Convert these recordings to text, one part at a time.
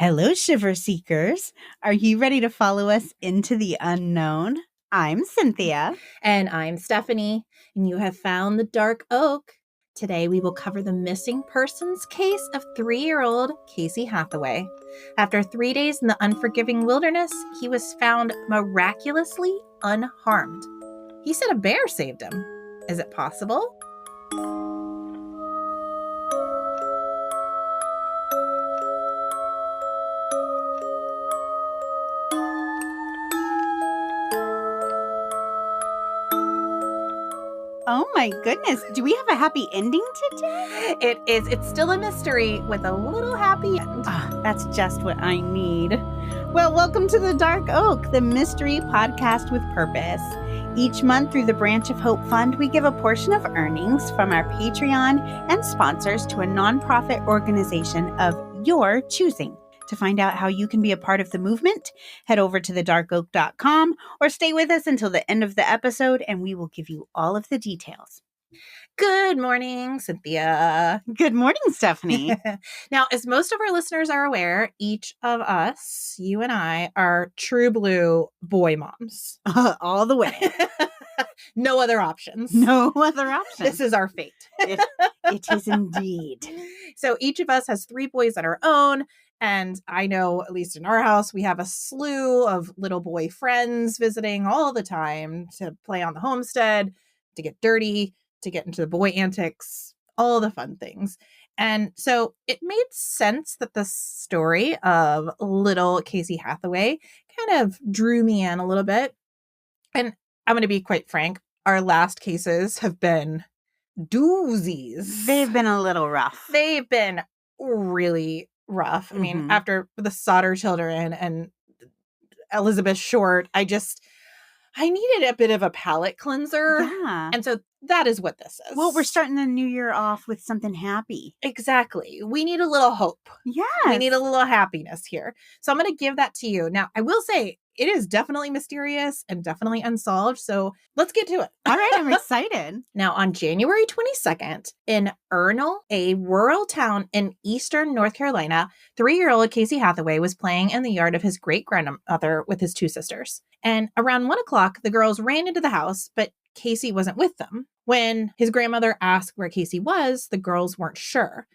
Hello, Shiver Seekers. Are you ready to follow us into the unknown? I'm Cynthia. And I'm Stephanie, and you have found the Dark Oak. Today we will cover the missing persons case of 3-year-old Casey Hathaway. After 3 days in the unforgiving wilderness, he was found miraculously unharmed. He said a bear saved him. Is it possible? Oh my goodness. Do we have a happy ending today? It is. It's still a mystery with a little happy end. That's just what I need. Well, welcome to the Dark Oak, the mystery podcast with purpose. Each month through the Branch of Hope Fund, we give a portion of earnings from our Patreon and sponsors to a nonprofit organization of your choosing. To find out how you can be a part of the movement, head over to thedarkoak.com or stay with us until the end of the episode and we will give you all of the details. Good morning, Cynthia. Good morning, Stephanie. Now, as most of our listeners are aware, each of us, you and I, are true blue boy moms. All the way. No other options. No other options. This is our fate. It is indeed. So each of us has 3 boys of our own. And I know, at least in our house, we have a slew of little boy friends visiting all the time to play on the homestead, to get dirty, to get into the boy antics, all the fun things. And so it made sense that the story of little Casey Hathaway kind of drew me in a little bit. And I'm going to be quite frank, our last cases have been doozies. They've been a little rough. They've been really rough. I mean, after the Sauter children and Elizabeth Short, I needed a bit of a palate cleanser. Yeah. And so that is what this is. Well, we're starting the new year off with something happy. Exactly. We need a little hope. Yes. We need a little happiness here. So I'm going to give that to you. Now, I will say it is definitely mysterious and definitely unsolved. So let's get to it. All right. I'm excited. Now, on January 22nd, in Ernle, a rural town in eastern North Carolina, 3-year-old Casey Hathaway was playing in the yard of his great-grandmother with his 2 sisters. And around 1 o'clock, the girls ran into the house, but Casey wasn't with them. When his grandmother asked where Casey was, the girls weren't sure.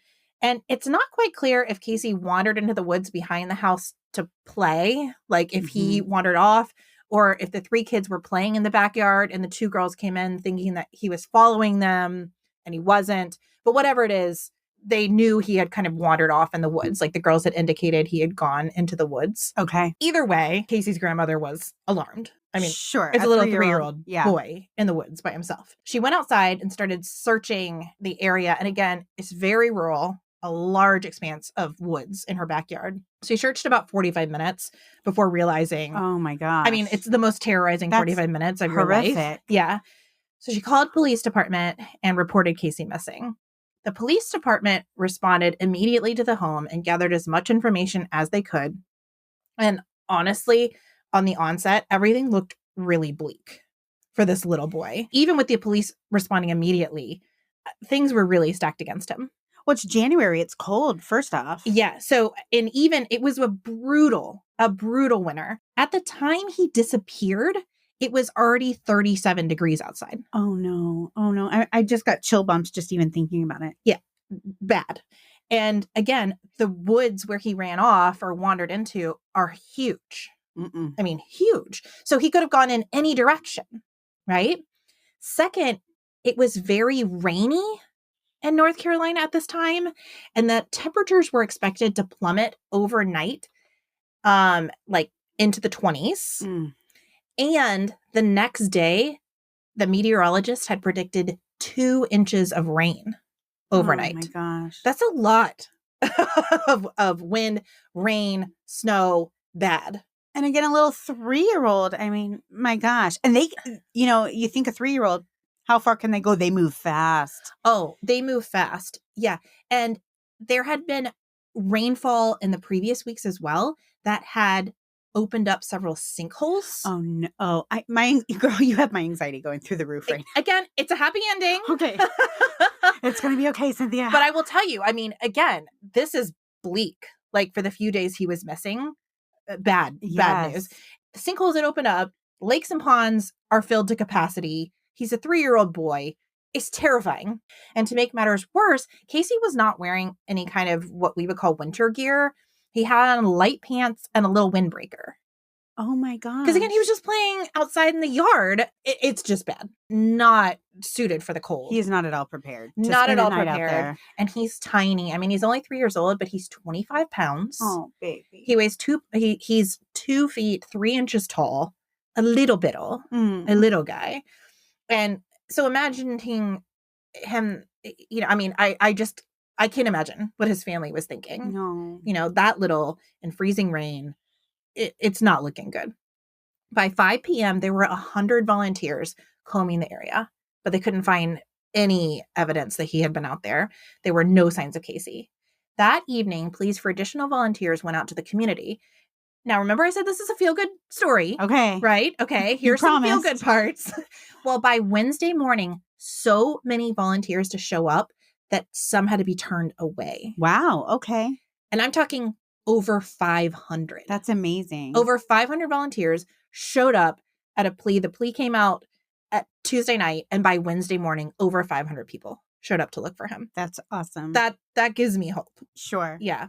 And it's not quite clear if Casey wandered into the woods behind the house to play, like if he wandered off, or if the 3 kids were playing in the backyard and the 2 girls came in thinking that he was following them and he wasn't. But whatever it is, they knew he had kind of wandered off in the woods. Like the girls had indicated he had gone into the woods. Okay. Either way, Casey's grandmother was alarmed. I mean, sure, it's a little 3-year-old boy in the woods by himself. She went outside and started searching the area. And again, it's very rural, a large expanse of woods in her backyard. So she searched about 45 minutes before realizing, oh my gosh. I mean, it's the most terrorizing 45 minutes of your life. Yeah. So she called police department and reported Casey missing. The police department responded immediately to the home and gathered as much information as they could. And honestly, on the onset, everything looked really bleak for this little boy. Even with the police responding immediately, things were really stacked against him. Well, it's January. It's cold, first off. Yeah. So, and even it was a brutal winter. At the time he disappeared, it was already 37 degrees outside. Oh, no. Oh, no. I just got chill bumps just even thinking about it. Yeah. Bad. And again, the woods where he ran off or wandered into are huge. I mean, huge. So he could have gone in any direction, right? Second, it was very rainy in North Carolina at this time, and the temperatures were expected to plummet overnight, like into the 20s. And the next day, the meteorologist had predicted 2 inches of rain overnight. Oh my gosh. That's a lot of wind, rain, snow, bad. And again, a little 3-year-old. I mean, my gosh. And they, you think a 3-year-old, how far can they go? They move fast. Oh, they move fast. Yeah. And there had been rainfall in the previous weeks as well that had opened up several sinkholes. Oh, no. Oh, girl, you have my anxiety going through the roof right now. Again, it's a happy ending. Okay. It's going to be okay, Cynthia. But I will tell you, I mean, again, this is bleak. like for the few days he was missing. Bad news. Yes. Sinkholes had opened up. Lakes and ponds are filled to capacity. He's a 3-year-old boy. It's terrifying. And to make matters worse, Casey was not wearing any kind of what we would call winter gear. He had on light pants and a little windbreaker. Oh my god. Because again, he was just playing outside in the yard. It's just bad. Not suited for the cold. He's not at all prepared. to Not spend at all the night out prepared. there. And he's tiny. I mean, he's only 3 years old, but he's 25 pounds. Oh, baby. He weighs he's 2 feet 3 inches tall. A little biddle. A little guy. And so imagining him, you know, I mean, I can't imagine what his family was thinking. No. You know, that little in freezing rain, it's not looking good. By 5 p.m., there were 100 volunteers combing the area, but they couldn't find any evidence that he had been out there. There were no signs of Casey. That evening, pleas for additional volunteers went out to the community. Now, remember I said this is a feel-good story. Okay. Right? Okay. Here's some feel-good parts. Well, by Wednesday morning, so many volunteers to show up that some had to be turned away. Wow. Okay. And I'm talking over 500. That's amazing. Over 500 volunteers showed up at a plea. The plea came out at Tuesday night, and by Wednesday morning, over 500 people showed up to look for him. That's awesome. That gives me hope. Sure. Yeah.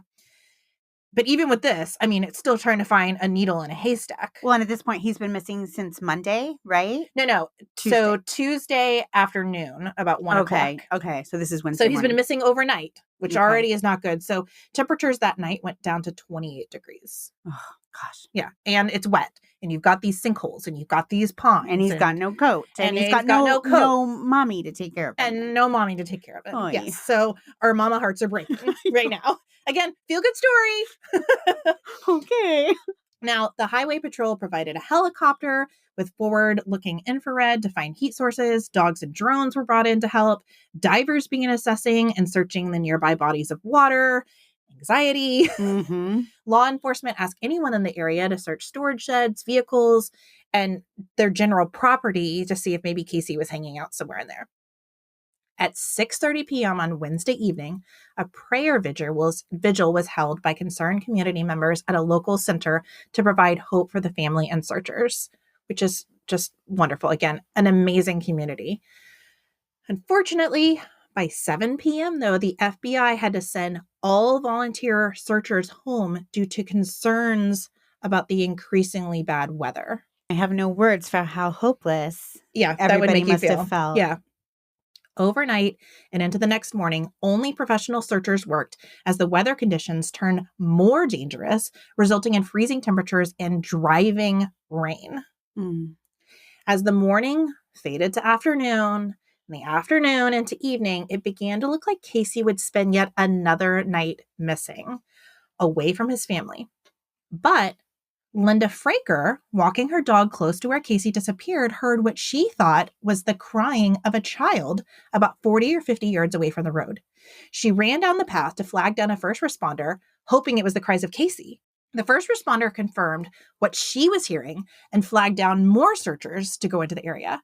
But even with this, I mean, it's still trying to find a needle in a haystack. Well, and at this point, he's been missing since Monday, right? No. Tuesday. So Tuesday afternoon, about 1 o'clock. Okay. So this is Wednesday So he's morning. been missing overnight, which Okay. already is not good. So temperatures that night went down to 28 degrees. Oh, gosh. Yeah. And it's wet. And you've got these sinkholes and you've got these ponds. And he's got no coat. and he's he's got got no no coat. no mommy to take care of him. and no mommy to take care of it. Oy. Yes. So our mama hearts are breaking right now. Again, feel good story. Okay. Now, the Highway Patrol provided a helicopter with forward-looking infrared to find heat sources. Dogs and drones were brought in to help. Divers began assessing and searching the nearby bodies of water. Anxiety. Mm-hmm. Law enforcement asked anyone in the area to search storage sheds, vehicles, and their general property to see if maybe Casey was hanging out somewhere in there. At 6:30 p.m. on Wednesday evening, a prayer vigil was held by concerned community members at a local center to provide hope for the family and searchers, which is just wonderful. Again, an amazing community. Unfortunately, by 7 p.m., though, the FBI had to send all volunteer searchers home due to concerns about the increasingly bad weather. I have no words for how hopeless Yeah, that would everybody make you must feel. have felt. Yeah. Overnight and into the next morning, only professional searchers worked as the weather conditions turned more dangerous, resulting in freezing temperatures and driving rain. Mm. As the morning faded to afternoon, and the afternoon into evening, it began to look like Casey would spend yet another night missing, away from his family. But Linda Fraker, walking her dog close to where Casey disappeared, heard what she thought was the crying of a child about 40 or 50 yards away from the road. She ran down the path to flag down a first responder, hoping it was the cries of Casey. The first responder confirmed what she was hearing and flagged down more searchers to go into the area.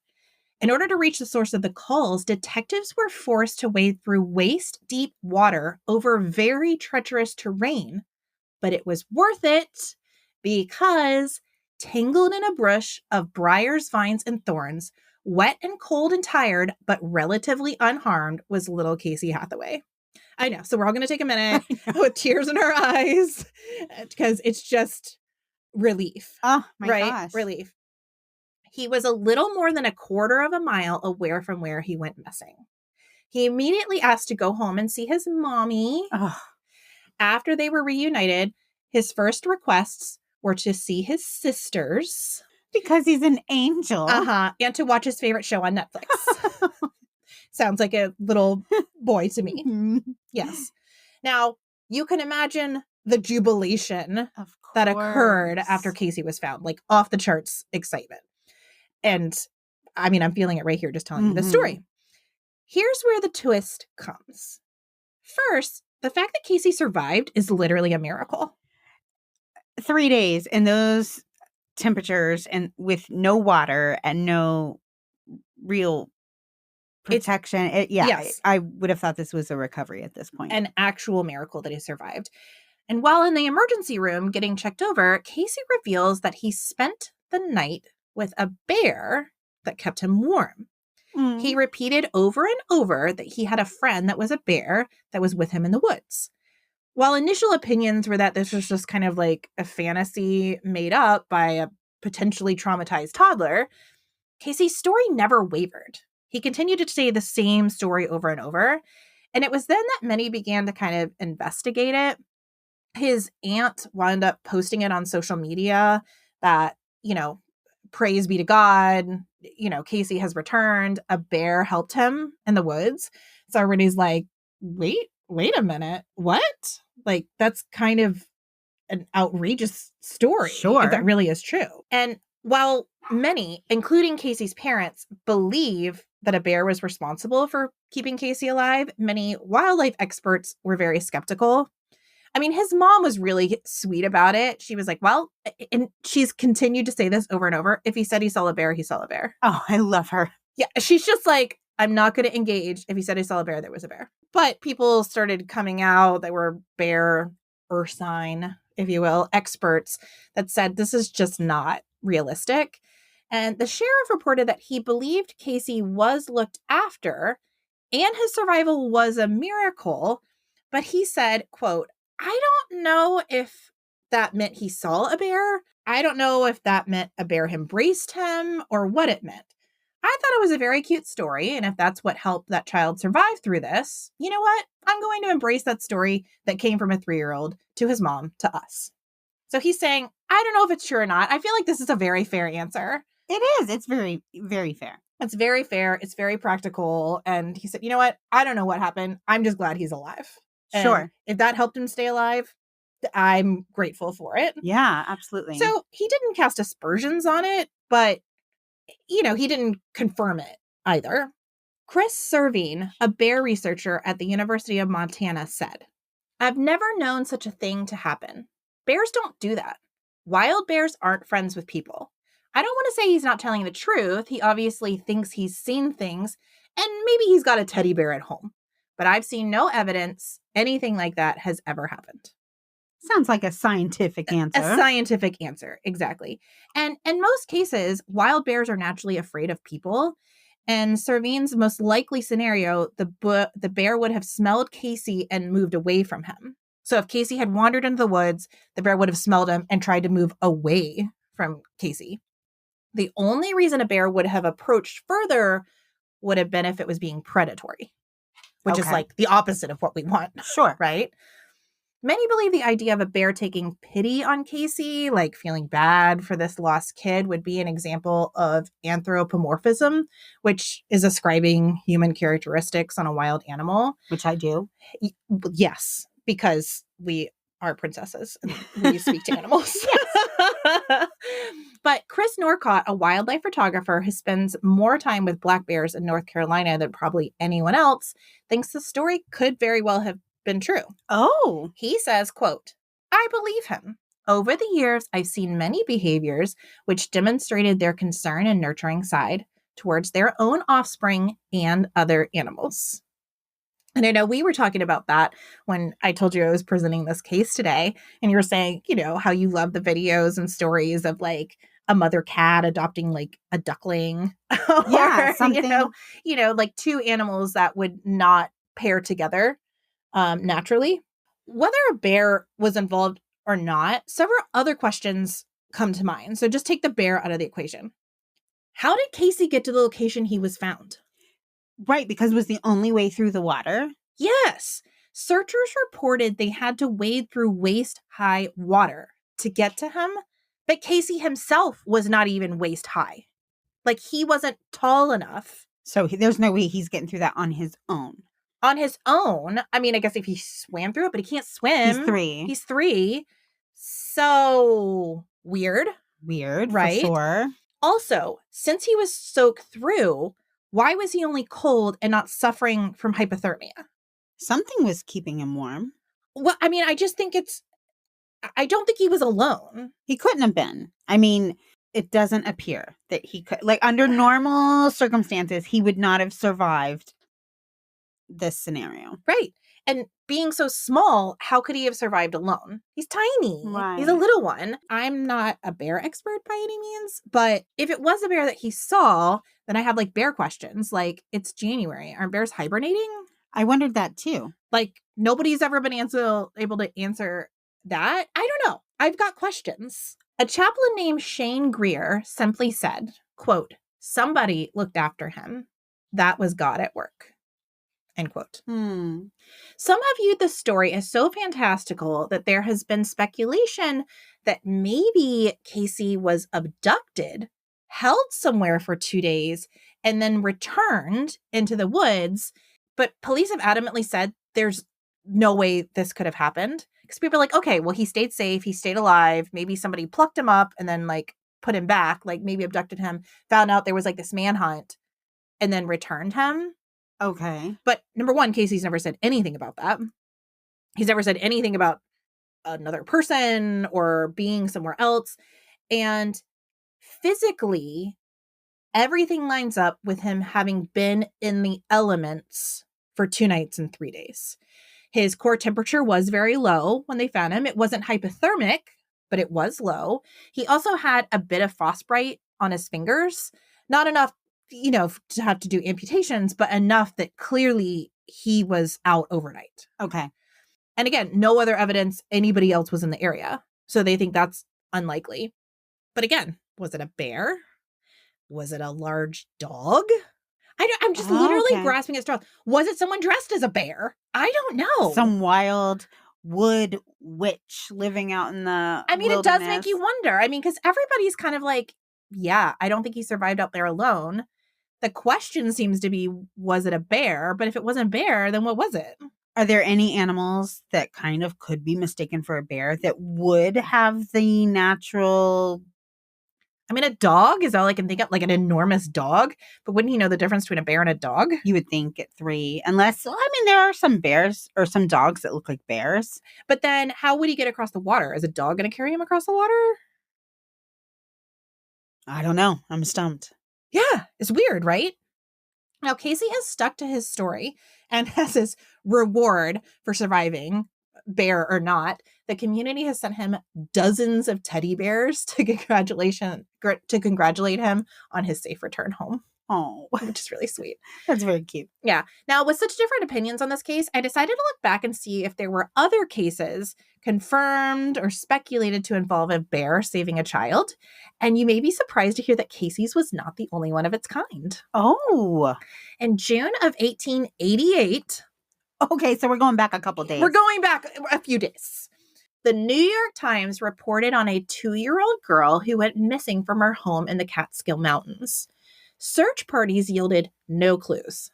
In order to reach the source of the calls, detectives were forced to wade through waist-deep water over very treacherous terrain. But it was worth it, because tangled in a bush of briars, vines, and thorns, wet and cold and tired, but relatively unharmed, was little Casey Hathaway. I know. So we're all going to take a minute with tears in our eyes because it's just relief. Oh, my right? gosh. Relief. He was a little more than a quarter of a mile away from where he went missing. He immediately asked to go home and see his mommy. Oh. After they were reunited, his first requests were to see his sisters. Because he's an angel. And to watch his favorite show on Netflix. Sounds like a little boy to me. Mm-hmm. Yes. Now, you can imagine the jubilation that occurred after Casey was found, like off the charts excitement. And I mean, I'm feeling it right here just telling you the story. Here's where the twist comes. First, the fact that Casey survived is literally a miracle. 3 days in those temperatures and with no water and no real protection. Yes. I would have thought this was a recovery at this point. An actual miracle that he survived. And while in the emergency room getting checked over, Casey reveals that he spent the night with a bear that kept him warm. He repeated over and over that he had a friend that was a bear that was with him in the woods. While initial opinions were that this was just kind of like a fantasy made up by a potentially traumatized toddler, Casey's story never wavered. He continued to say the same story over and over. And it was then that many began to kind of investigate it. His aunt wound up posting it on social media that, praise be to God, Casey has returned. A bear helped him in the woods. So everybody's like, wait a minute. What? Like, that's kind of an outrageous story. Sure. If that really is true. And while many, including Casey's parents, believe that a bear was responsible for keeping Casey alive, many wildlife experts were very skeptical. I mean, his mom was really sweet about it. She was like, well, and she's continued to say this over and over. If he said he saw a bear, he saw a bear. Oh, I love her. Yeah, she's just like, I'm not going to engage. If he said he saw a bear, there was a bear. But people started coming out that were bear or sign, if you will, experts that said this is just not realistic. And the sheriff reported that he believed Casey was looked after and his survival was a miracle. But he said, quote, I don't know if that meant he saw a bear. I don't know if that meant a bear embraced him or what it meant. I thought it was a very cute story. And if that's what helped that child survive through this, you know what? I'm going to embrace that story that came from a 3-year-old to his mom to us. So he's saying, I don't know if it's true or not. I feel like this is a very fair answer. It is. It's very, very fair. It's very fair. It's very practical. And he said, you know what? I don't know what happened. I'm just glad he's alive. And sure. If that helped him stay alive, I'm grateful for it. Yeah, absolutely. So he didn't cast aspersions on it, but, he didn't confirm it either. Chris Servine, a bear researcher at the University of Montana, said, I've never known such a thing to happen. Bears don't do that. Wild bears aren't friends with people. I don't want to say he's not telling the truth. He obviously thinks he's seen things, and maybe he's got a teddy bear at home. But I've seen no evidence anything like that has ever happened. Sounds like a scientific answer. A scientific answer, exactly. And in most cases, wild bears are naturally afraid of people. And Servine's most likely scenario, the bear would have smelled Casey and moved away from him. So if Casey had wandered into the woods, the bear would have smelled him and tried to move away from Casey. The only reason a bear would have approached further would have been if it was being predatory, which is like the opposite of what we want. Sure. Right? Many believe the idea of a bear taking pity on Casey, like feeling bad for this lost kid, would be an example of anthropomorphism, which is ascribing human characteristics on a wild animal. Which I do. Yes, because we are princesses and we speak to animals. But Chris Norcott, a wildlife photographer who spends more time with black bears in North Carolina than probably anyone else, thinks the story could very well have been true. Oh. He says, quote, I believe him. Over the years, I've seen many behaviors which demonstrated their concern and nurturing side towards their own offspring and other animals. And I know we were talking about that when I told you I was presenting this case today. And you were saying, how you love the videos and stories of like a mother cat adopting like a duckling. Yeah, something. Like two animals that would not pair together naturally. Whether a bear was involved or not, several other questions come to mind. So just take the bear out of the equation. How did Casey get to the location he was found? Right, because it was the only way through the water. Yes. Searchers reported they had to wade through waist-high water to get to him, but Casey himself was not even waist-high. Like, he wasn't tall enough. So there's no way he's getting through that on his own. On his own? I mean, I guess if he swam through it, but he can't swim. He's 3. So weird. Weird, right? For sure. Also, since he was soaked through, why was he only cold and not suffering from hypothermia? Something was keeping him warm. Well, I mean, I don't think he was alone. He couldn't have been. I mean, it doesn't appear that he could. Like, under normal circumstances, he would not have survived this scenario. Right. And being so small, how could he have survived alone? He's tiny. Right. He's a little one. I'm not a bear expert by any means, but if it was a bear that he saw, then I have like bear questions. Like, it's January. Aren't bears hibernating? I wondered that too. Like, nobody's ever been able to answer that. I don't know. I've got questions. A chaplain named Shane Greer simply said, quote, "Somebody looked after him. That was God at work." End quote. Some have viewed the story as so fantastical that there has been speculation that maybe Casey was abducted, held somewhere for 2 days, and then returned into the woods. But police have adamantly said there's no way this could have happened. Because people are like, okay, well, he stayed safe, he stayed alive. Maybe somebody plucked him up and then like put him back, like maybe abducted him, found out there was like this manhunt, and then returned him. Okay. But number one, Casey's never said anything about that. He's never said anything about another person or being somewhere else. And physically, everything lines up with him having been in the elements for 2 nights and 3 days. His core temperature was very low when they found him. It wasn't hypothermic, but it was low. He also had a bit of frostbite on his fingers. Not enough, to have to do amputations, but enough that clearly he was out overnight. Okay. And again, no other evidence anybody else was in the area. So they think that's unlikely. But again, was it a bear? Was it a large dog? I'm just literally grasping at straws. Was it someone dressed as a bear? I don't know. Some wild wood witch living out in the wilderness. It does make you wonder. Because everybody's kind of like, yeah, I don't think he survived out there alone. The question seems to be, was it a bear? But if it wasn't a bear, then what was it? Are there any animals that kind of could be mistaken for a bear that would have the natural... A dog is all I can think of, like an enormous dog. But wouldn't you know the difference between a bear and a dog? You would think at 3. Unless, there are some bears or some dogs that look like bears. But then how would he get across the water? Is a dog going to carry him across the water? I don't know. I'm stumped. Yeah, it's weird, right? Now, Casey has stuck to his story and has his reward for surviving, bear or not. The community has sent him dozens of teddy bears to congratulate him on his safe return home. Oh, which is really sweet. That's very cute. Yeah. Now, with such different opinions on this case, I decided to look back and see if there were other cases confirmed or speculated to involve a bear saving a child. And you may be surprised to hear that Casey's was not the only one of its kind. Oh. In June of 1888. Okay, so we're going back a couple days. We're going back a few days. The New York Times reported on a 2-year-old girl who went missing from her home in the Catskill Mountains. Search parties yielded no clues.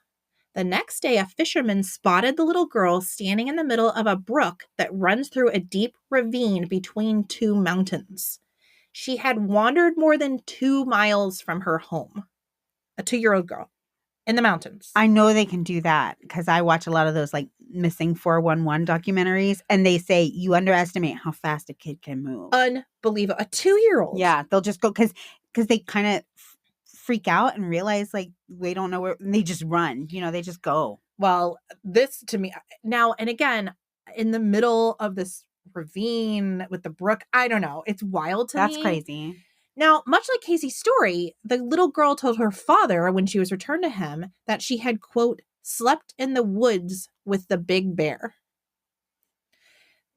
The next day, a fisherman spotted the little girl standing in the middle of a brook that runs through a deep ravine between 2 mountains. She had wandered more than 2 miles from her home. A 2-year-old girl in the mountains. I know they can do that because I watch a lot of those like missing 411 documentaries, and they say you underestimate how fast a kid can move. Unbelievable. A 2-year-old. Yeah, they'll just go because they kind of freak out and realize like we don't know where, and they just run. They just go. Well, this to me now, and again, in the middle of this ravine with the brook, I don't know. It's wild to me. That's crazy. Now, much like Casey's story, the little girl told her father when she was returned to him that she had, quote, slept in the woods with the big bear.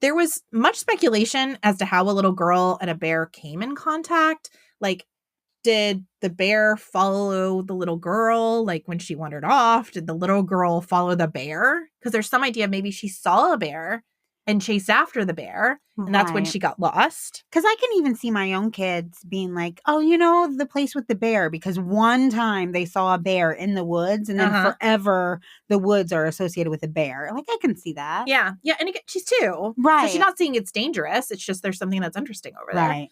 There was much speculation as to how a little girl and a bear came in contact. Like, did the bear follow the little girl, like when she wandered off? Did the little girl follow the bear? Because there's some idea maybe she saw a bear and chased after the bear, and that's when she got lost. Because I can even see my own kids being like, oh, the place with the bear, because one time they saw a bear in the woods, and then forever the woods are associated with a bear. Like, I can see that. Yeah. Yeah, and again, she's 2. Right. So she's not seeing it's dangerous. It's just there's something that's interesting over there. Right.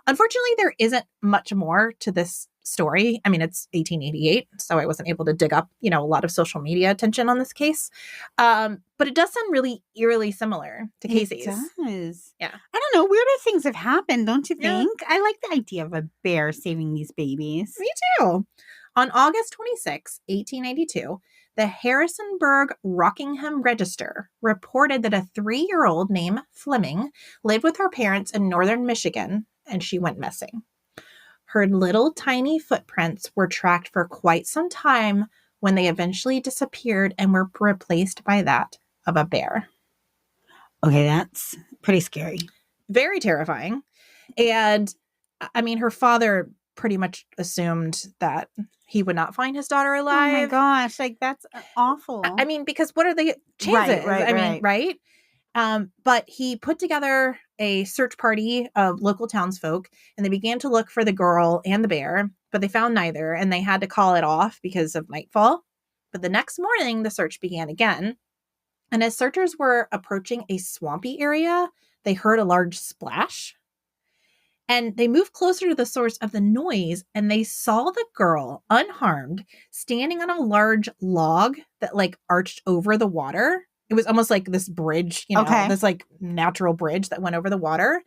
Unfortunately, there isn't much more to this story. It's 1888, so I wasn't able to dig up, a lot of social media attention on this case. But it does sound really eerily similar to Casey's. It does. Yeah. I don't know. Weirder things have happened, don't you think? I like the idea of a bear saving these babies. Me too. On August 26, 1892, the Harrisonburg Rockingham Register reported that a 3-year-old named Fleming lived with her parents in northern Michigan, and she went missing. Her little tiny footprints were tracked for quite some time when they eventually disappeared and were replaced by that of a bear. Okay, that's pretty scary. Very terrifying. And I mean, her father pretty much assumed that he would not find his daughter alive. Oh my gosh, like that's awful. I mean, because what are the chances? Right. But he put together a search party of local townsfolk, and they began to look for the girl and the bear, but they found neither, and they had to call it off because of nightfall. But the next morning, the search began again. And as searchers were approaching a swampy area, they heard a large splash. And they moved closer to the source of the noise, and they saw the girl, unharmed, standing on a large log that like arched over the water. It was almost like this bridge, this like natural bridge that went over the water.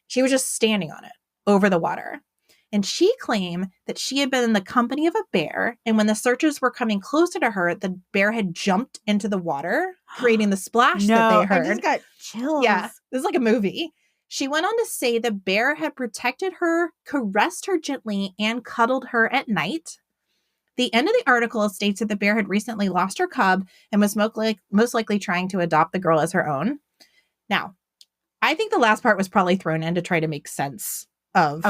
She was just standing on it over the water. And she claimed that she had been in the company of a bear. And when the searchers were coming closer to her, the bear had jumped into the water, creating the splash that they heard. I just got chills. Yeah, this is like a movie. She went on to say the bear had protected her, caressed her gently, and cuddled her at night. The end of the article states that the bear had recently lost her cub and was most likely trying to adopt the girl as her own. Now, I think the last part was probably thrown in to try to make sense of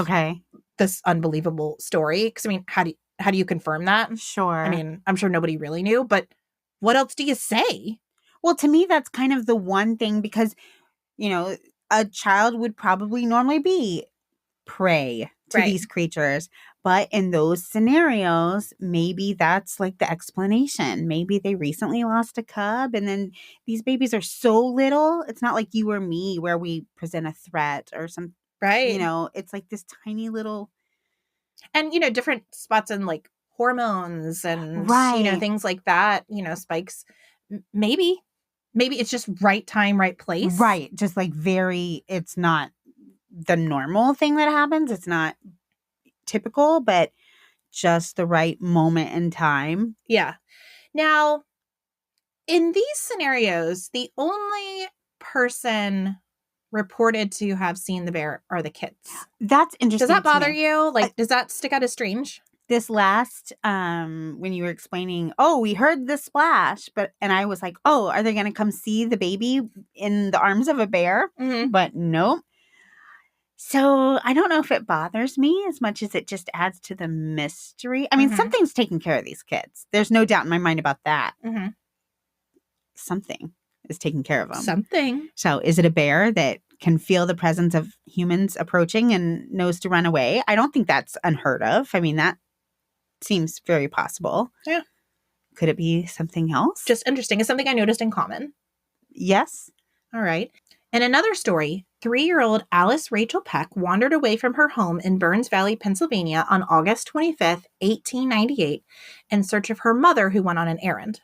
this unbelievable story. Because, I mean, how do you confirm that? Sure. I mean, I'm sure nobody really knew, but what else do you say? Well, to me, that's kind of the one thing because, a child would probably normally be prey to these creatures. But in those scenarios, maybe that's like the explanation. Maybe they recently lost a cub and then these babies are so little. It's not like you or me where we present a threat or some, right. It's like this tiny little. And, different spots in like hormones and, things like that, spikes. Maybe it's just right time, right place. Right. Just like it's not the normal thing that happens. It's not typical, but just the right moment in time. Yeah. Now, in these scenarios, the only person reported to have seen the bear are the kids. That's interesting. Does that bother you? Like, does that stick out as strange? This last, when you were explaining, we heard the splash, and I was like, are they going to come see the baby in the arms of a bear? Mm-hmm. But nope. So I don't know if it bothers me as much as it just adds to the mystery. I mean, something's taking care of these kids. There's no doubt in my mind about that. Mm-hmm. Something is taking care of them. Something. So is it a bear that can feel the presence of humans approaching and knows to run away? I don't think that's unheard of. I mean, that seems very possible. Yeah. Could it be something else? Just interesting. It's something I noticed in common. Yes. All right. In another story, 3-year-old Alice Rachel Peck wandered away from her home in Burns Valley, Pennsylvania on August 25th, 1898, in search of her mother who went on an errand.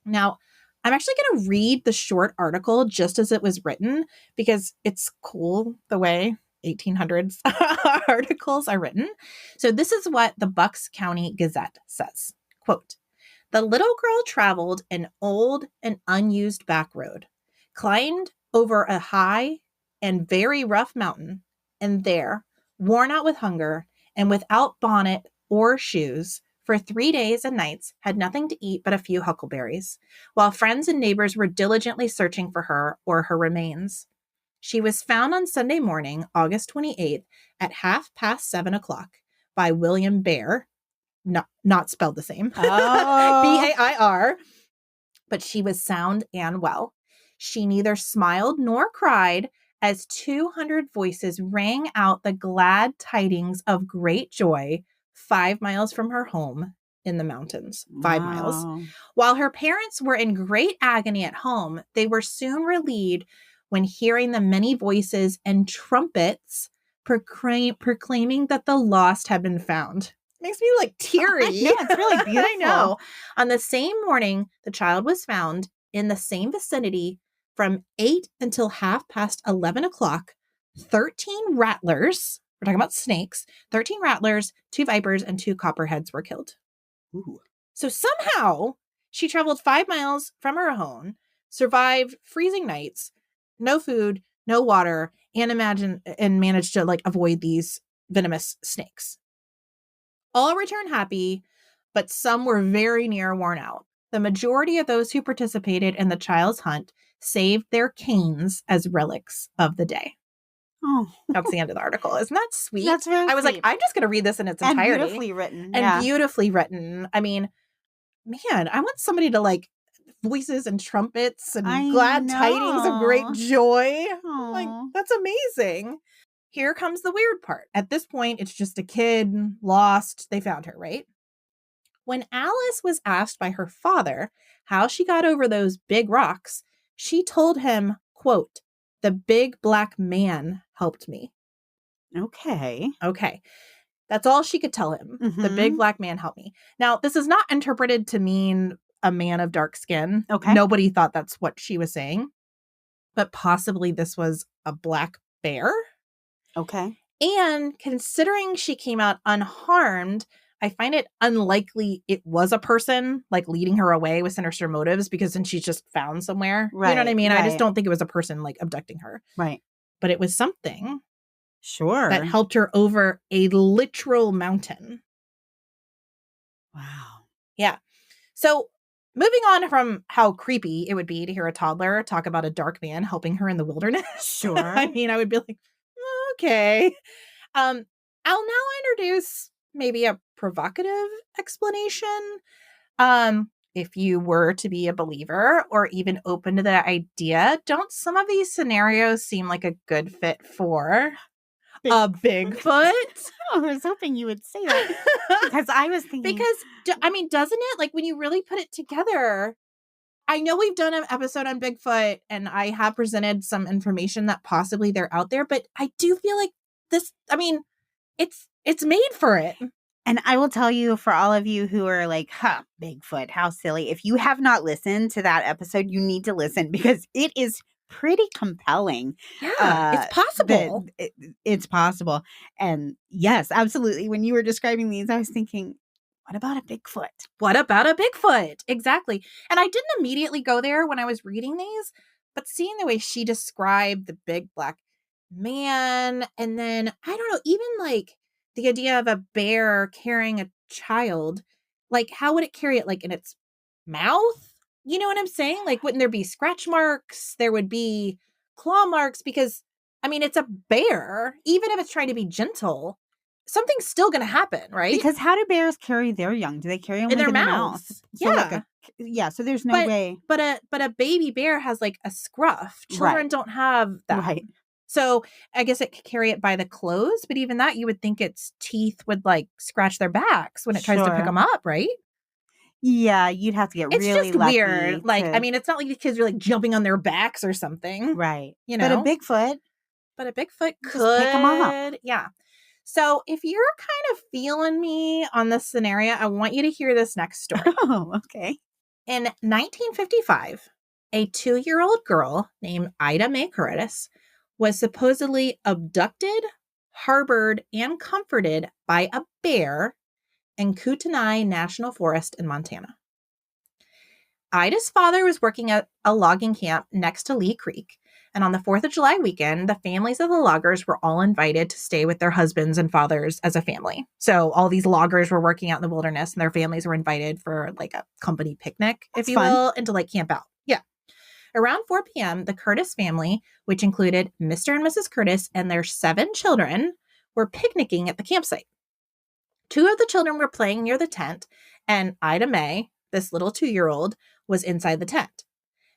Now, I'm actually going to read the short article just as it was written because it's cool the way 1800s articles are written. So this is what the Bucks County Gazette says. Quote, "The little girl traveled an old and unused back road, climbed over a high and very rough mountain, and there, worn out with hunger and without bonnet or shoes, for 3 days and nights had nothing to eat but a few huckleberries, while friends and neighbors were diligently searching for her or her remains. She was found on Sunday morning, August 28th, at 7:30 by William Bear, not spelled the same, Bair, but she was sound and well. She neither smiled nor cried as 200 voices rang out the glad tidings of great joy 5 miles from her home in the mountains. 5 miles. While her parents were in great agony at home, they were soon relieved when hearing the many voices and trumpets proclaiming that the lost had been found." Makes me like teary. Yeah, it's really beautiful. I know. On the same morning, the child was found in the same vicinity from 8 until 11:30. 13 rattlers, we're talking about snakes, 13 rattlers, 2 vipers, and 2 copperheads were killed. Ooh. So somehow she traveled 5 miles from her home, survived freezing nights, no food, no water, and managed to like avoid these venomous snakes. All returned happy, but some were very near worn out. The majority of those who participated in the child's hunt saved their canes as relics of the day. Oh, that's the end of the article. Isn't that sweet? That's very I was sweet. like, I'm just going to read this in its entirety. And beautifully written. And beautifully written. I mean, man, I want somebody to like voices and trumpets and glad tidings of great joy. Like, that's amazing. Here comes the weird part. At this point, it's just a kid lost. They found her, right? When Alice was asked by her father how she got over those big rocks, she told him, quote, "The big black man helped me." Okay. That's all she could tell him. Mm-hmm. The big black man helped me. Now, this is not interpreted to mean a man of dark skin. Okay. Nobody thought that's what she was saying. But possibly this was a black bear. Okay. And considering she came out unharmed, I find it unlikely it was a person like leading her away with sinister motives, because then she's just found somewhere. Right. You know what I mean? Right. I just don't think it was a person like abducting her. Right. But it was something. Sure. That helped her over a literal mountain. Wow. Yeah. So moving on from how creepy it would be to hear a toddler talk about a dark man helping her in the wilderness. Sure. I mean, I would be like, okay. I'll now introduce maybe a provocative explanation. If you were to be a believer or even open to the idea, don't some of these scenarios seem like a good fit for a Bigfoot? I was hoping you would say that, because I was thinking. Because, I mean, doesn't it? Like, when you really put it together, I know we've done an episode on Bigfoot, and I have presented some information that possibly they're out there, but I do feel like this, I mean, it's made for it. And I will tell you, for all of you who are like, Bigfoot, how silly. If you have not listened to that episode, you need to listen, because it is pretty compelling. Yeah, it's possible. It's possible. And yes, absolutely. When you were describing these, I was thinking, what about a Bigfoot? What about a Bigfoot? Exactly. And I didn't immediately go there when I was reading these, but seeing the way she described the big black man, and then, I don't know, even like the idea of a bear carrying a child, like how would it carry it, like in its mouth? You know what I'm saying? Like, wouldn't there be scratch marks? There would be claw marks, because, I mean, it's a bear. Even if it's trying to be gentle, something's still going to happen, right? Because how do bears carry their young? Do they carry them in their mouths? So Yeah. So there's no way. But a baby bear has like a scruff. Children don't have that. Right. So I guess it could carry it by the clothes, but even that, you would think its teeth would like scratch their backs when it tries to pick them up, right? Yeah, you'd have to get it's really just lucky. Weird. Like, I mean, it's not like the kids are like jumping on their backs or something. Right. You know? But a Bigfoot could pick them up. Yeah. So if you're kind of feeling me on this scenario, I want you to hear this next story. Oh, okay. In 1955, a 2-year-old girl named Ida Mae Curtis was supposedly abducted, harbored, and comforted by a bear in Kootenai National Forest in Montana. Ida's father was working at a logging camp next to Lee Creek, and on the 4th of July weekend, the families of the loggers were all invited to stay with their husbands and fathers as a family. So all these loggers were working out in the wilderness, and their families were invited for like a company picnic, if you will, and to like camp out. Yeah. Around 4 p.m., the Curtis family, which included Mr. and Mrs. Curtis and their 7 children, were picnicking at the campsite. 2 of the children were playing near the tent, and Ida Mae, this little 2-year-old, was inside the tent.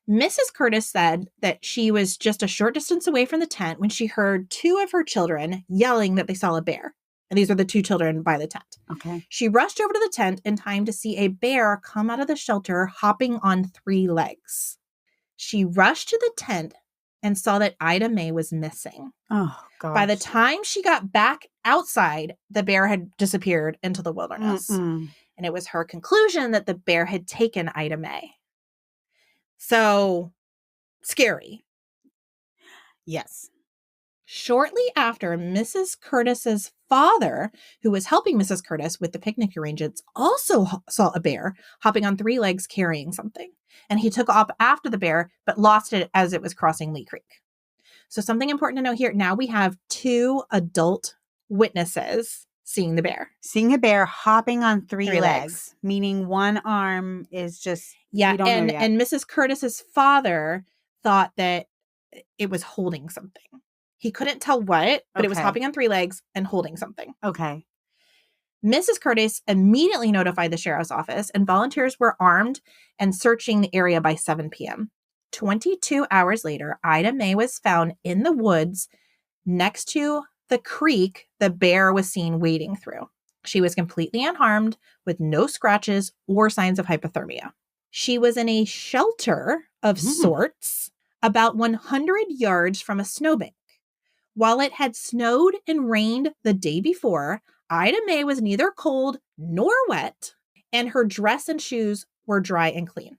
Mrs. Curtis said that she was just a short distance away from the tent when she heard 2 of her children yelling that they saw a bear. And these were the 2 children by the tent. Okay. She rushed over to the tent in time to see a bear come out of the shelter hopping on 3 legs. She rushed to the tent and saw that Ida Mae was missing. Oh, gosh. By the time she got back outside, the bear had disappeared into the wilderness. Mm-mm. And it was her conclusion that the bear had taken Ida Mae. So, scary. Yes. Shortly after, Mrs. Curtis's father, who was helping Mrs. Curtis with the picnic arrangements, also saw a bear hopping on 3 legs carrying something. And he took off after the bear, but lost it as it was crossing Lee Creek. So something important to note here. Now we have 2 adult witnesses seeing the bear. Seeing a bear hopping on 3 3 legs, meaning one arm is just, Yeah, we don't know yet. and Mrs. Curtis's father thought that it was holding something. He couldn't tell what, but it was Okay. hopping on 3 legs and holding something. Okay. Mrs. Curtis immediately notified the sheriff's office, and volunteers were armed and searching the area by 7 p.m. 22 hours later, Ida Mae was found in the woods next to the creek the bear was seen wading through. She was completely unharmed with no scratches or signs of hypothermia. She was in a shelter of sorts about 100 yards from a snowbank. While it had snowed and rained the day before, Ida Mae was neither cold nor wet, and her dress and shoes were dry and clean.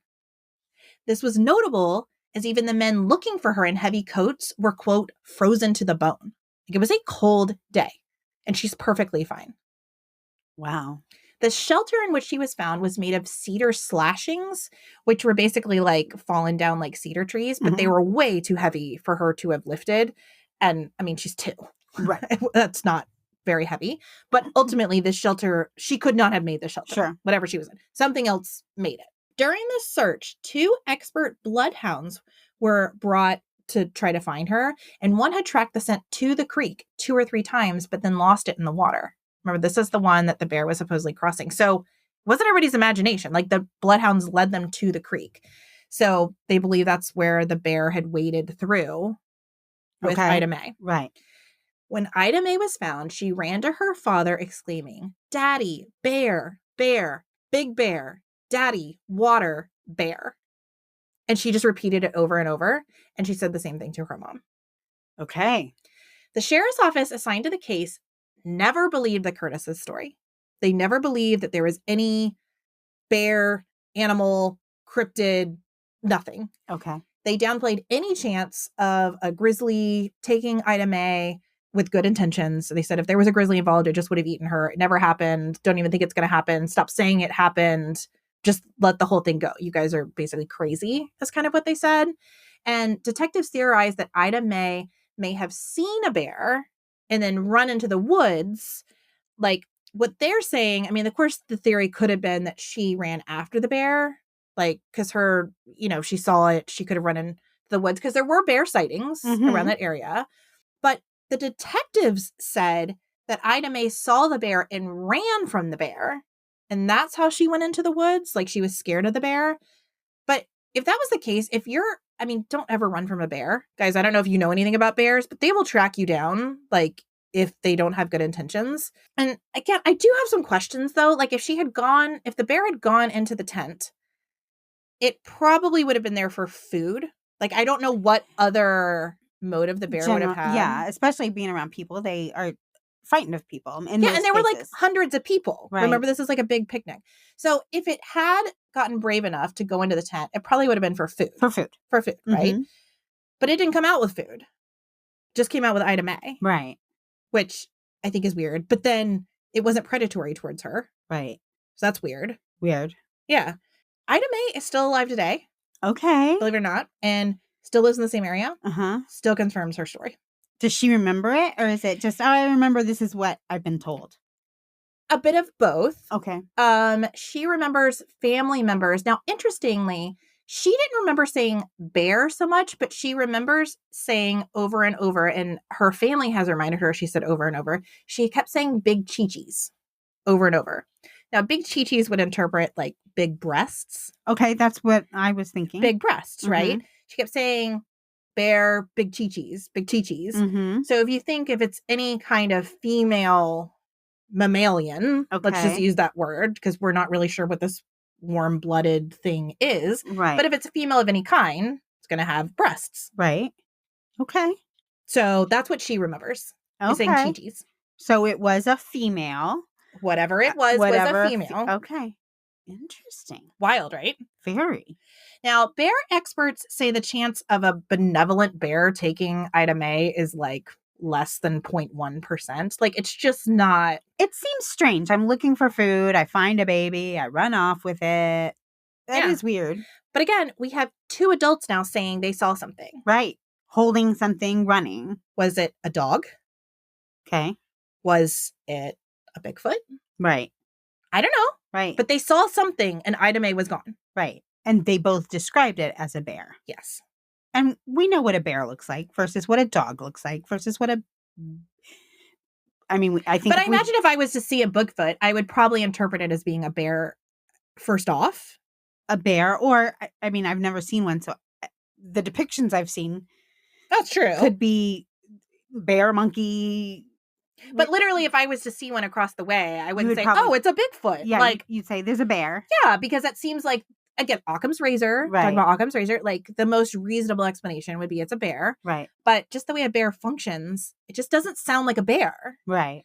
This was notable as even the men looking for her in heavy coats were, quote, frozen to the bone. Like, it was a cold day, and she's perfectly fine. Wow. The shelter in which she was found was made of cedar slashings, which were basically like fallen down like cedar trees, but they were way too heavy for her to have lifted. And I mean, she's 2. Right. That's not very heavy. But ultimately, this shelter, she could not have made the shelter. Sure. Whatever she was in. Something else made it. During the search, 2 expert bloodhounds were brought to try to find her. And one had tracked the scent to the creek 2 or 3 times, but then lost it in the water. Remember, this is the one that the bear was supposedly crossing. So it wasn't everybody's imagination. Like, the bloodhounds led them to the creek. So they believe that's where the bear had waded through with Ida Mae. Right. When Ida Mae was found, she ran to her father exclaiming, "Daddy, bear, bear, big bear, daddy, water, bear." And she just repeated it over and over. And she said the same thing to her mom. Okay. The sheriff's office assigned to the case never believed the Curtis's story. They never believed that there was any bear, animal, cryptid, nothing. Okay. They downplayed any chance of a grizzly taking Ida Mae with good intentions. They said if there was a grizzly involved, it just would have eaten her. It never happened. Don't even think it's going to happen. Stop saying it happened. Just let the whole thing go. You guys are basically crazy. That's kind of what they said. And detectives theorized that Ida Mae may have seen a bear and then run into the woods. Like, what they're saying, I mean, of course, the theory could have been that she ran after the bear. Like, because her, she saw it, she could have run into the woods because there were bear sightings around that area. But the detectives said that Ida Mae saw the bear and ran from the bear. And that's how she went into the woods. Like, she was scared of the bear. But if that was the case, don't ever run from a bear. Guys, I don't know if you know anything about bears, but they will track you down, like, if they don't have good intentions. And again, I do have some questions, though. Like, if the bear had gone into the tent, it probably would have been there for food. Like, I don't know what other motive the bear would have had. Yeah, especially being around people. They are frightened of people. And there were like hundreds of people. Right. Remember, this is like a big picnic. So if it had gotten brave enough to go into the tent, it probably would have been for food. For food, right? But it didn't come out with food. Just came out with Ida Mae. Right. Which I think is weird. But then it wasn't predatory towards her. Right. So that's weird. Weird. Yeah. Ida Mae is still alive today. Okay. Believe it or not. And still lives in the same area. Still confirms her story. Does she remember it? Or is it just, I remember this is what I've been told? A bit of both. Okay. She remembers family members. Now, interestingly, she didn't remember saying bear so much, but she remembers saying over and over, and her family has reminded her, she said over and over, she kept saying big chi-chis over and over. Now, big chi-chis would interpret like big breasts. Okay, that's what I was thinking. Big breasts, right? She kept saying bear, big chi-chis, big chi-chis. So if it's any kind of female mammalian, let's just use that word because we're not really sure what this warm-blooded thing is. Right. But if it's a female of any kind, it's going to have breasts. Right. Okay. So that's what she remembers. Okay. Saying chi-chis. So it was a female. Whatever it was a female. Okay. Interesting. Wild, right? Very. Now, bear experts say the chance of a benevolent bear taking Ida Mae is like less than 0.1%. Like, it's just not. It seems strange. I'm looking for food. I find a baby. I run off with it. That is weird. But again, we have 2 adults now saying they saw something. Right. Holding something, running. Was it a dog? Okay. Was it a Bigfoot? Right. I don't know. Right. But they saw something and Ida Mae was gone. Right. And they both described it as a bear. Yes. And we know what a bear looks like versus what a dog looks like versus what a... I mean, I think... But I imagine if I was to see a Bigfoot, I would probably interpret it as being a bear first off. A bear, or, I mean, I've never seen one, so the depictions I've seen... That's true. Could be bear, monkey... But literally, if I was to see one across the way, I wouldn't say, probably, oh, it's a Bigfoot. Yeah, like, you'd say there's a bear. Yeah, because that seems like, again, Occam's razor. Right. Talking about Occam's razor, like the most reasonable explanation would be it's a bear. Right. But just the way a bear functions, it just doesn't sound like a bear. Right.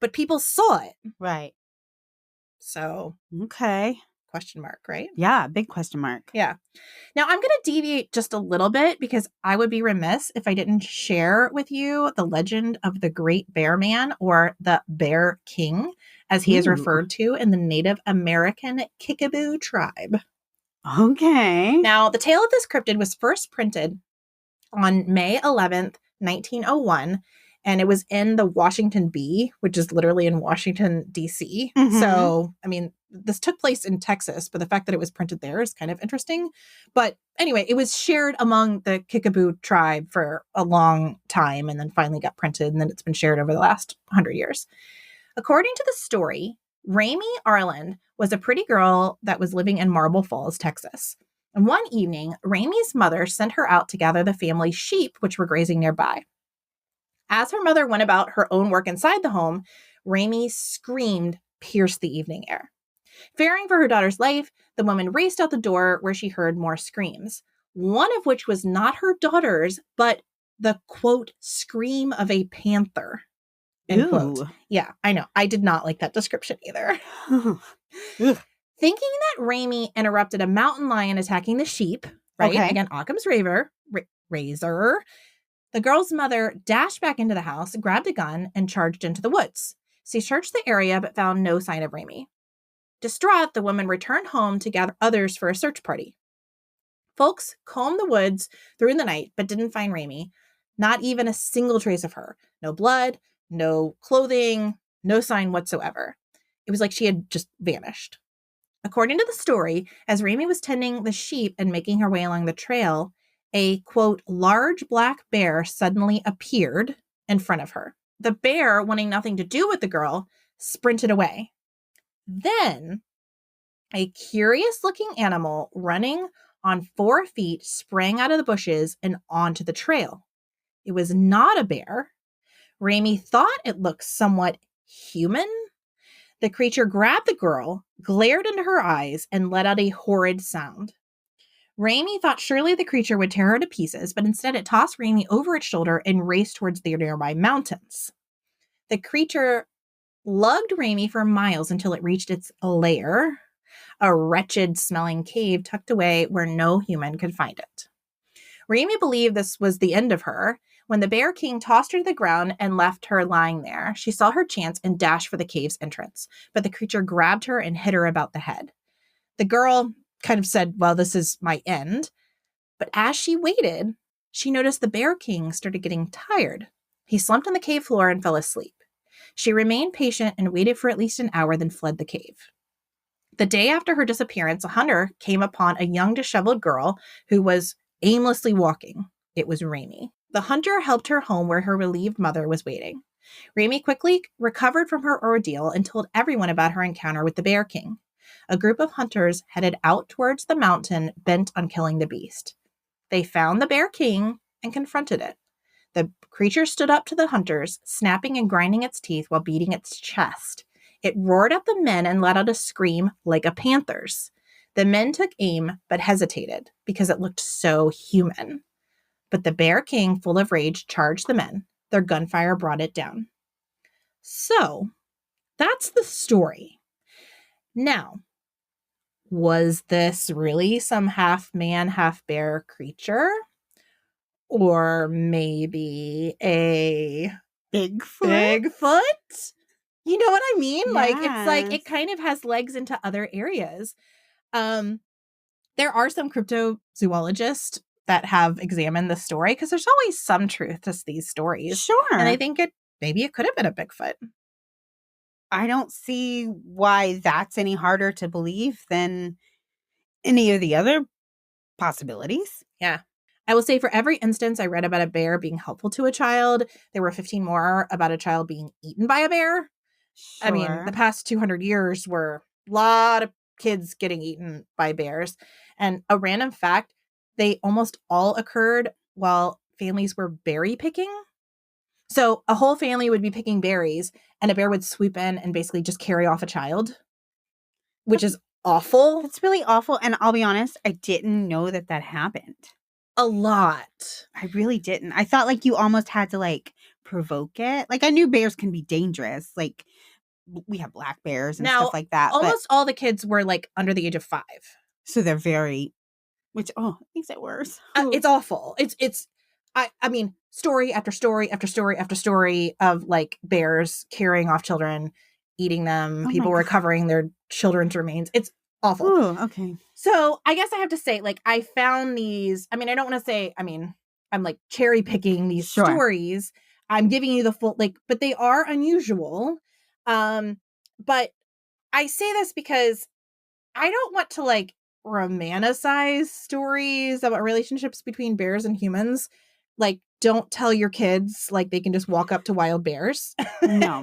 But people saw it. Right. So. Okay. Question mark, right? Yeah, big question mark. Yeah. Now, I'm going to deviate just a little bit because I would be remiss if I didn't share with you the legend of the Great Bear Man, or the Bear King, as he is referred to in the Native American Kickapoo Tribe. Okay. Now, the tale of this cryptid was first printed on May 11th, 1901, and it was in the Washington Bee, which is literally in Washington, D.C. Mm-hmm. So, I mean, this took place in Texas, but the fact that it was printed there is kind of interesting. But anyway, it was shared among the Kickapoo Tribe for a long time and then finally got printed, and then it's been shared over the last 100 years. According to the story, Ramey Arland was a pretty girl that was living in Marble Falls, Texas. And one evening, Ramey's mother sent her out to gather the family's sheep, which were grazing nearby. As her mother went about her own work inside the home, Ramey screamed, pierced the evening air. Fearing for her daughter's life, the woman raced out the door where she heard more screams, one of which was not her daughter's, but the, quote, scream of a panther, end quote. Yeah, I know. I did not like that description either. Thinking that Ramey interrupted a mountain lion attacking the sheep, right? Okay. Again, Occam's razor. The girl's mother dashed back into the house, grabbed a gun, and charged into the woods. She searched the area but found no sign of Ramey. Distraught, the woman returned home to gather others for a search party. Folks combed the woods through the night but didn't find Ramey. Not even a single trace of her. No blood, no clothing, no sign whatsoever. It was like she had just vanished. According to the story, as Ramey was tending the sheep and making her way along the trail, a, quote, large black bear suddenly appeared in front of her. The bear, wanting nothing to do with the girl, sprinted away. Then, a curious-looking animal running on 4 feet sprang out of the bushes and onto the trail. It was not a bear. Ramey thought it looked somewhat human. The creature grabbed the girl, glared into her eyes, and let out a horrid sound. Ramey thought surely the creature would tear her to pieces, but instead it tossed Ramey over its shoulder and raced towards the nearby mountains. The creature lugged Ramey for miles until it reached its lair, a wretched-smelling cave tucked away where no human could find it. Ramey believed this was the end of her. When the Bear King tossed her to the ground and left her lying there, she saw her chance and dashed for the cave's entrance, but the creature grabbed her and hit her about the head. The girl kind of said, well, this is my end. But as she waited, she noticed the Bear King started getting tired. He slumped on the cave floor and fell asleep. She remained patient and waited for at least an hour, then fled the cave. The day after her disappearance, a hunter came upon a young disheveled girl who was aimlessly walking. It was Ramey. The hunter helped her home where her relieved mother was waiting. Ramey quickly recovered from her ordeal and told everyone about her encounter with the Bear King. A group of hunters headed out towards the mountain bent on killing the beast. They found the Bear King and confronted it. The creature stood up to the hunters, snapping and grinding its teeth while beating its chest. It roared at the men and let out a scream like a panther's. The men took aim but hesitated because it looked so human. But the Bear King, full of rage, charged the men. Their gunfire brought it down. So, that's the story. Now, was this really some half man, half bear creature? or maybe a Bigfoot? Bigfoot. You know what I mean? Like, it's like, Yes. it kind of has legs into other areas. There are some cryptozoologists that have examined the story because there's always some truth to these stories. Sure. And I think maybe it could have been a Bigfoot. I don't see why that's any harder to believe than any of the other possibilities. Yeah. I will say for every instance I read about a bear being helpful to a child, there were 15 more about a child being eaten by a bear. Sure. I mean, the past 200 years were a lot of kids getting eaten by bears. And a random fact, they almost all occurred while families were berry picking. So a whole family would be picking berries and a bear would swoop in and basically just carry off a child, which is awful. That's really awful. And I'll be honest, I didn't know that happened. A lot. I really didn't. I thought like you almost had to like provoke it. Like I knew bears can be dangerous. Like we have black bears and stuff like that. Almost all the kids were like under the age of 5. So they're very, which, makes it worse. It's awful. I mean, story after story after story after story of like bears carrying off children, eating them, people recovering their children's remains. It's awful. Ooh, okay. So I guess I have to say, like, I found these, I mean, I don't want to say, I mean, I'm like cherry picking these stories. I'm giving you the full, like, but they are unusual. But I say this because I don't want to like romanticize stories about relationships between bears and humans. Like, don't tell your kids like they can just walk up to wild bears. No.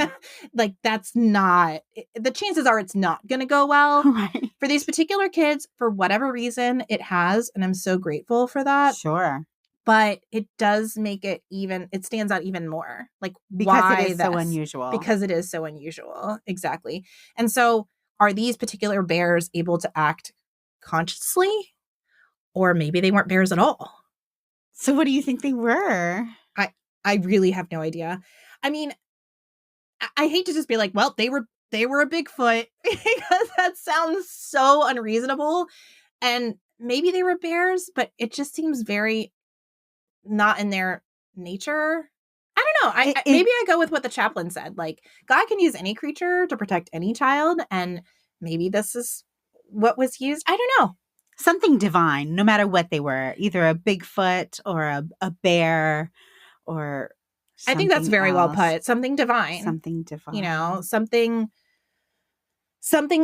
Like, that's not, the chances are it's not going to go well. Right. For these particular kids, for whatever reason, it has. And I'm so grateful for that. Sure. But it does make it even, it stands out even more. Like, because why it is so unusual. Because it is so unusual. Exactly. And so are these particular bears able to act consciously? Or maybe they weren't bears at all? So what do you think they were? I really have no idea. I mean, I hate to just be like, well, they were a Bigfoot because that sounds so unreasonable. And maybe they were bears, but it just seems very not in their nature. I don't know. Maybe I go with what the chaplain said. Like, God can use any creature to protect any child. And maybe this is what was used. I don't know. Something divine, no matter what they were, either a Bigfoot or a bear or I think that's very well put. Something divine. Something divine. You know, something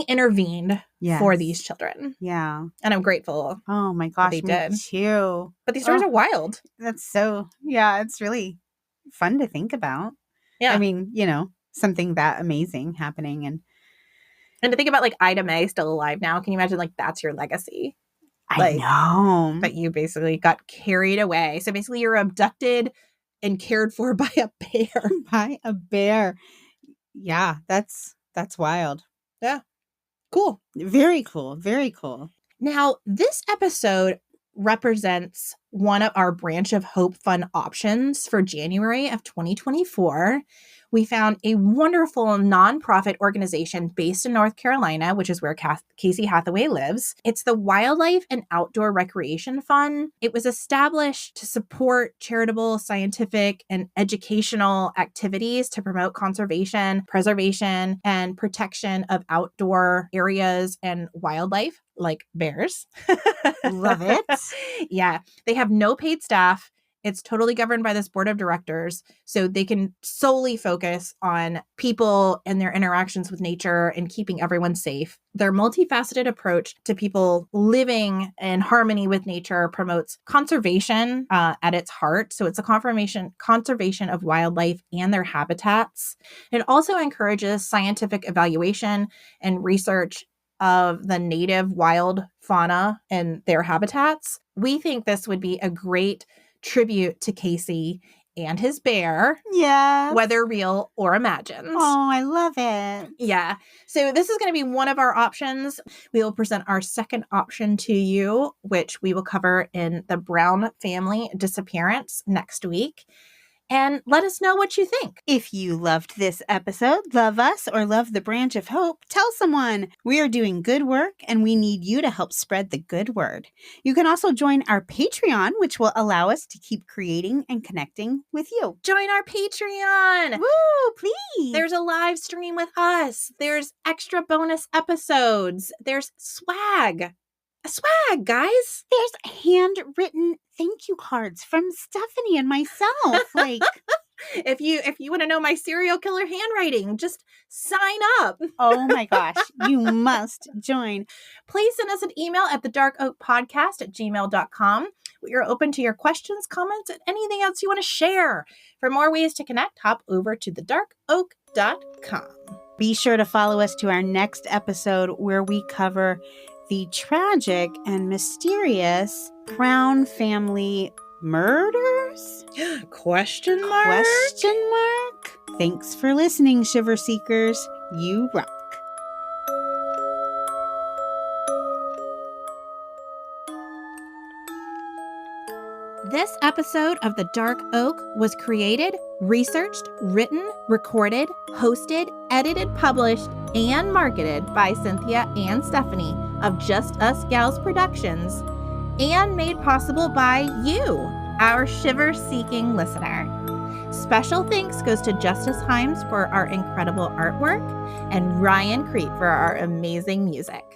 intervened for these children. Yeah. And I'm grateful. Oh my gosh, they did too. But these stories are wild. That's so, it's really fun to think about. Yeah. I mean, something that amazing happening and to think about like Ida Mae still alive now. Can you imagine like that's your legacy? I know. But you basically got carried away. So basically you're abducted and cared for by a bear. By a bear. Yeah, that's wild. Yeah. Cool. Very cool. Very cool. Now, this episode represents one of our Branch of Hope Fund options for January of 2024. We found a wonderful nonprofit organization based in North Carolina, which is where Casey Hathaway lives. It's the Wildlife and Outdoor Recreation Fund. It was established to support charitable, scientific, and educational activities to promote conservation, preservation, and protection of outdoor areas and wildlife, like bears. Love it. Yeah. They have no paid staff. It's totally governed by this board of directors, so they can solely focus on people and their interactions with nature and keeping everyone safe. Their multifaceted approach to people living in harmony with nature promotes conservation at its heart. So it's a conservation of wildlife and their habitats. It also encourages scientific evaluation and research of the native wild fauna and their habitats. We think this would be a great tribute to Casey and his bear. Yeah. Whether real or imagined. Oh, I love it. Yeah. So this is going to be one of our options. We will present our second option to you, which we will cover in the Brown family disappearance next week. and let us know what you think. If you loved this episode, love us, or love the Branch of Hope, tell someone. We are doing good work, and we need you to help spread the good word. You can also join our Patreon, which will allow us to keep creating and connecting with you. Join our Patreon. Woo, please. There's a live stream with us. There's extra bonus episodes. There's swag. Swag, guys. There's handwritten thank you cards from Stephanie and myself. Like, if you want to know my serial killer handwriting, just sign up. Oh my gosh, you must join. Please send us an email at thedarkoakpodcast@gmail.com. We are open to your questions, comments, and anything else you want to share. For more ways to connect, hop over to thedarkoak.com. Be sure to follow us to our next episode where we cover the tragic and mysterious Crown family murders? Question mark? Thanks for listening, Shiver Seekers. You rock. This episode of The Dark Oak was created, researched, written, recorded, hosted, edited, published, and marketed by Cynthia and Stephanie of Just Us Gals Productions, and made possible by you, our shiver-seeking listener. Special thanks goes to Justice Himes for our incredible artwork and Ryan Creep for our amazing music.